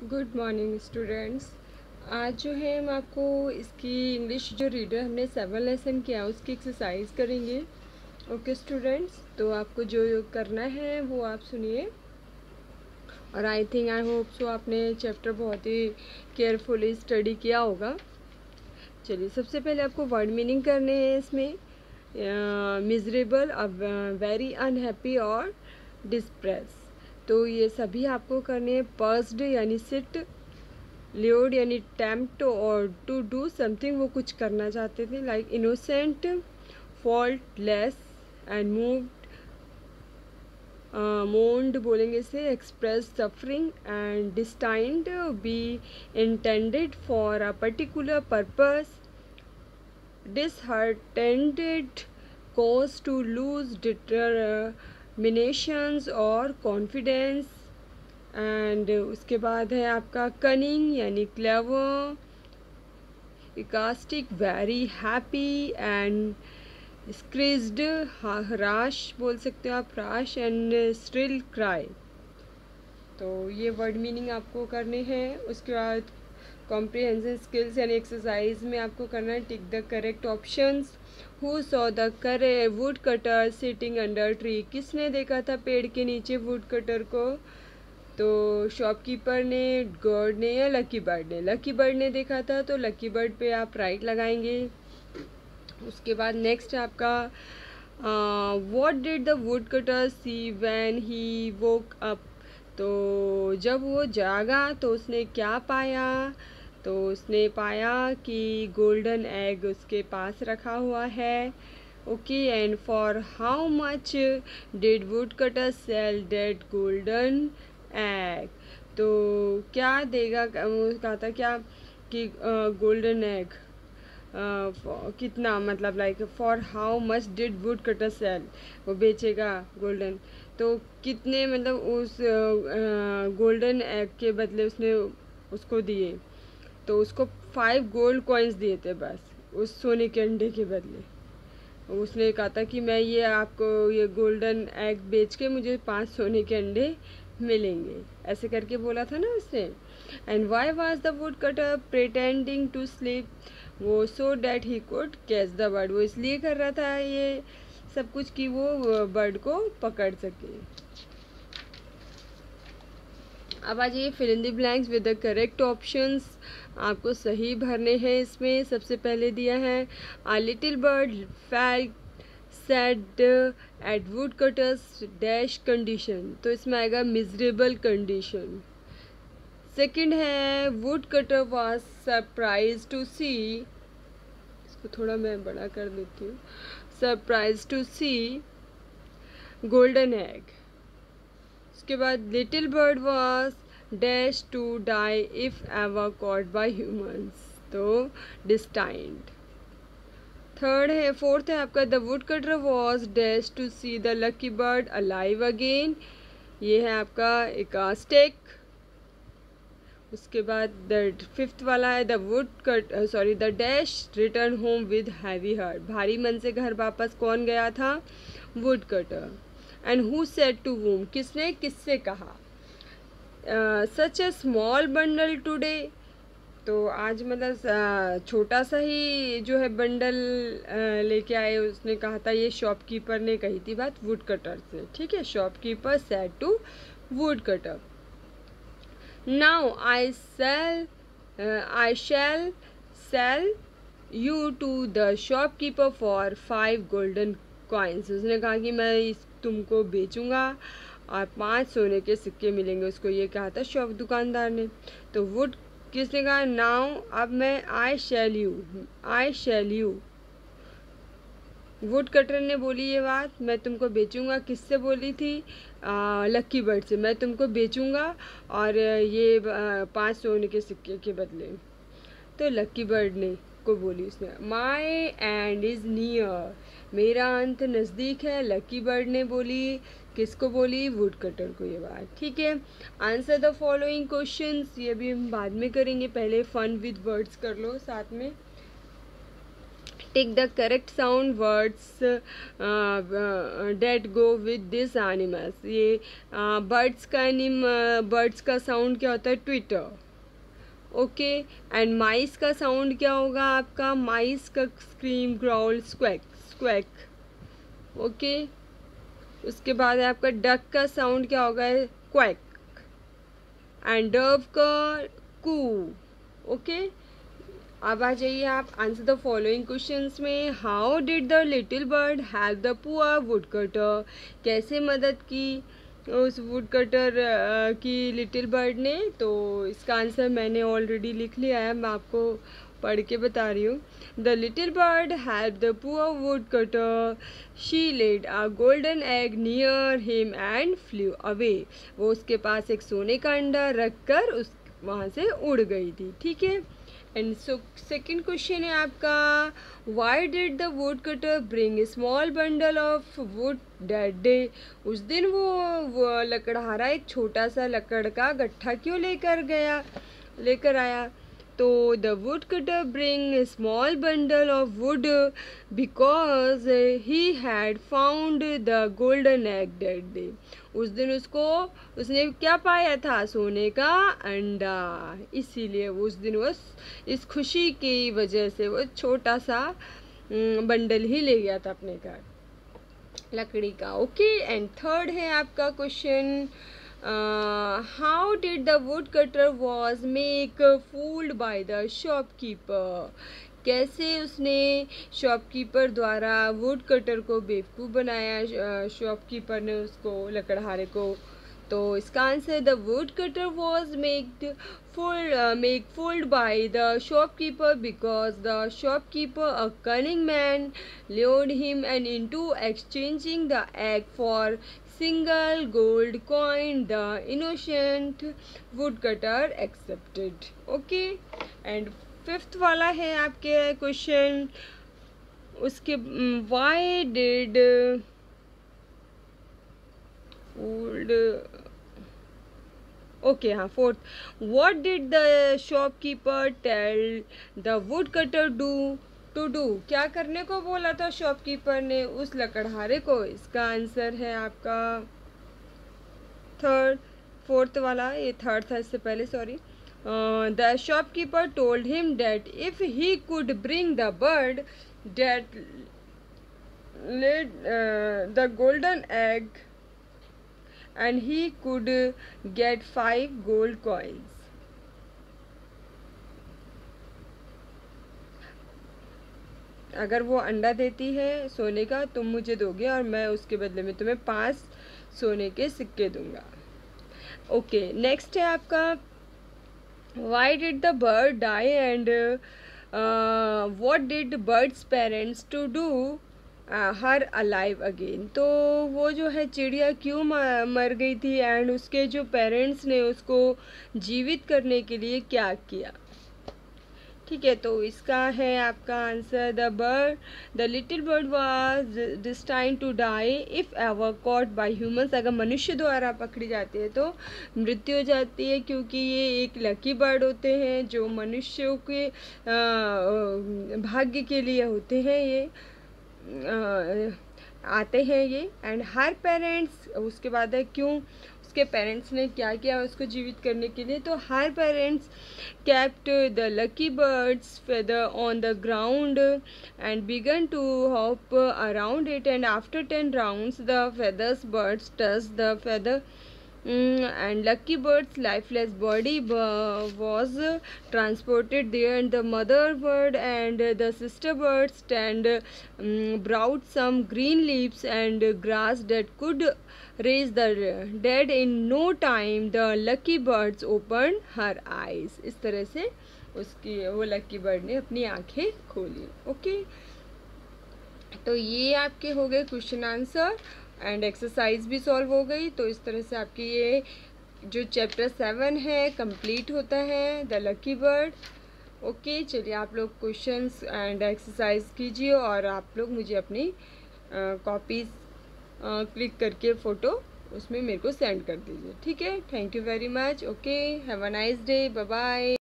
Good morning students. आज जो है हम आपको इसकी इंग्लिश जो रीडर हमने 7 लेसन किया उसकी एक्सरसाइज करेंगे। ओके स्टूडेंट्स, तो आपको जो करना है वो आप सुनिए और I think I hope so आपने चैप्टर बहुत ही केयरफुली स्टडी किया होगा। चलिए, सबसे पहले आपको वर्ड मीनिंग करने हैं इसमें। मिजरेबल, वेरी अनहैप्पी और डिस्प्रेस, तो ये सभी आपको करने हैं। पर्स्ड यानी सिट, ल्योड यानी टेम्प्ट और टू डू समथिंग, वो कुछ करना चाहते थे। Like innocent, faultless and moved, मोन्ड बोलेंगे इसे, express suffering and destined, be intended for a particular purpose, disheartened, cause to lose determinations और confidence। एंड उसके बाद है आपका कनिंग यानी clever, ecstatic very happy and स्क्रीज्ड, राश बोल सकते हो आप, राश एंड स्ट्रिल क्राई। तो ये वर्ड मीनिंग आपको करने हैं। उसके बाद कॉम्प्रिहेंशन स्किल्स यानी एक्सरसाइज में आपको करना है tick the correct options. Who saw the wood cutter sitting under tree, किसने देखा था पेड़ के नीचे वुड कटर को? तो शॉपकीपर ने, गॉड ने या लकी बर्ड ने? लकी बर्ड ने देखा था, तो लकी बर्ड पे आप राइट लगाएंगे। उसके बाद नेक्स्ट आपका what did the wood cutter see when he woke up, तो जब वो जागा तो उसने क्या पाया? तो उसने पाया कि गोल्डन एग उसके पास रखा हुआ है। Okay, and for how much did wood cutter sell that golden egg, तो क्या देगा? वो कहा था क्या कि गोल्डन एग कितना, मतलब like for how much did wood cutter sell, वो बेचेगा गोल्डन, तो कितने, मतलब उस गोल्डन एग के बदले उसने उसको दिए, तो उसको 5 गोल्ड कॉइन्स दिए थे बस उस सोने के अंडे के बदले। उसने कहा था कि मैं ये आपको ये गोल्डन एग बेच के मुझे 5 सोने के अंडे मिलेंगे, ऐसे करके बोला था ना उसने। And why was the wood cutter pretending to sleep, वो so that he could catch the bird, वो इसलिए कर रहा था ये सब कुछ कि वो बर्ड को पकड़ सके। अब आ जाइए fill in the blanks with the correct options, आपको सही भरने हैं। इसमें सबसे पहले दिया है a little bird felt sad at wood cutter's dash condition, तो इसमें आएगा मिजरेबल कंडीशन। सेकंड है wood cutter was surprise to see, इसको थोड़ा मैं बड़ा कर देती हूँ, surprise to see golden egg. उसके बाद little bird was dash to die if ever caught by humans, तो डिस्टाइंड। फोर्थ है आपका the wood cutter was dash to see the lucky bird alive again, ये है आपका इकास्टिक। उसके बाद द फिफ्थ वाला है the dash return home with heavy heart, भारी मन से घर वापस कौन गया था? Wood cutter. And who said to whom, किसने किससे कहा? Such a small bundle today, तो आज मतलब छोटा सा ही जो है बंडल लेके आए, उसने कहा था, ये शॉपकीपर ने कही थी बात वुड कटर से। ठीक है, shopkeeper said to wood cutter, now I shall sell you to the shopkeeper for 5 golden coins, उसने कहा कि मैं इस तुमको बेचूंगा और 5 सोने के सिक्के मिलेंगे, उसको ये कहा था शॉप दुकानदार ने। तो वुड किसने कहा? नाउ, अब मैं आई शैल यू, वुड कटर ने बोली ये बात, मैं तुमको बेचूंगा। किससे बोली थी? लकी बर्ड से, मैं तुमको बेचूंगा और ये 5 सोने के सिक्के के बदले। तो लकी बर्ड ने को बोली उसने, माई एंड इज़ नियर, मेरा अंत नज़दीक है। लकी बर्ड ने बोली, किसको बोली? वुड कटर को ये बात। ठीक है, आंसर द फॉलोइंग क्वेश्चंस, ये भी हम बाद में करेंगे, पहले फन विद वर्ड्स कर लो साथ में। Take the correct sound words that go with this animals. ये बर्ड्स का साउंड क्या होता है? ट्विटर। ओके, एंड माइस का साउंड क्या होगा आपका? माइस का स्क्रीम, ग्राउल, स्क्वैक, स्क्वैक। ओके, उसके बाद आपका डक का साउंड क्या होगा? क्वैक। एंड डव का कू। ओके, अब आ जाइए आप आंसर द फॉलोइंग क्वेश्चंस में। How did the little bird help the poor wood cutter? कैसे मदद की उस वुड कटर की लिटिल बर्ड ने? तो इसका आंसर मैंने ऑलरेडी लिख लिया है, मैं आपको पढ़ के बता रही हूँ। The little bird help the poor wood cutter, she laid a golden egg near him and flew away. वो उसके पास एक सोने का अंडा रख कर उस वहाँ से उड़ गई थी। ठीक है, एंड सेकेंड क्वेश्चन है आपका, why did the wood cutter bring a small bundle of would that day? उस दिन वो लकड़हारा एक छोटा सा लकड़ का गट्ठा क्यों लेकर आया? तो the wood cutter bring a small bundle of would because he had found the golden egg that day. उस दिन उसने क्या पाया था? सोने का अंडा। इसीलिए उस दिन वो इस खुशी की वजह से वो छोटा सा बंडल ही ले गया था अपने घर लकड़ी का। ओके, एंड थर्ड है आपका question, how did the wood cutter was make fooled by the shopkeeper? कैसे उसने शॉपकीपर द्वारा वुड कटर को बेवकूफ़ बनाया? शॉपकीपर ने उसको, लकड़हारे को। तो इसका answer, the wood cutter was make fooled by the shopkeeper because the shopkeeper, a cunning man, lured him and into exchanging the egg for single gold coin. The innocent woodcutter accepted. Okay, and fifth वाला है आपके question, उसके why did old, okay हाँ, fourth, what did the shopkeeper tell the wood cutter to do? क्या करने को बोला था शॉपकीपर ने उस लकड़हारे को? इसका आंसर है आपका फोर्थ वाला, ये थर्ड था इससे पहले, sorry. The shopkeeper told him that if he could bring the bird that laid the golden egg and he could get 5 gold coins. अगर वो अंडा देती है सोने का, तुम मुझे दोगे और मैं उसके बदले में तुम्हें 5 सोने के सिक्के दूंगा। ओके, नेक्स्ट है आपका, why did the bird die and what did birds parents to do her alive again? तो वो जो है चिड़िया क्यों मर गई थी एंड उसके जो पेरेंट्स ने उसको जीवित करने के लिए क्या किया? ठीक है, तो इसका है आपका answer, the little bird was destined to die if ever caught by humans. अगर मनुष्य द्वारा पकड़ी जाती है तो मृत्यु हो जाती है, क्योंकि ये एक लकी बर्ड होते हैं जो मनुष्यों के भाग्य के लिए होते हैं, ये आते हैं ये। एंड हर पेरेंट्स, उसके बाद है क्यों उसके पेरेंट्स ने क्या किया उसको जीवित करने के लिए? तो हर parents kept the lucky bird's feather on the ground and began to hop around it, and after 10 rounds the feathers birds touched the feather and lucky bird's lifeless body was transported there, and the mother bird and the sister bird brought some green leaves and grass that could raise the dead. In no time the lucky birds opened her eyes. इस तरह से वो lucky bird ने अपनी आंखें खोली। Okay, तो ये आपके हो गए क्वेश्चन आंसर एंड एक्सरसाइज भी सॉल्व हो गई। तो इस तरह से आपकी ये जो चैप्टर 7 है कंप्लीट होता है, द लकी बर्ड। ओके, चलिए आप लोग क्वेश्चंस एंड एक्सरसाइज कीजिए और आप लोग मुझे अपनी कॉपीज़ क्लिक करके फ़ोटो उसमें मेरे को सेंड कर दीजिए। ठीक है, thank you very much. Okay, have a nice day, bye bye.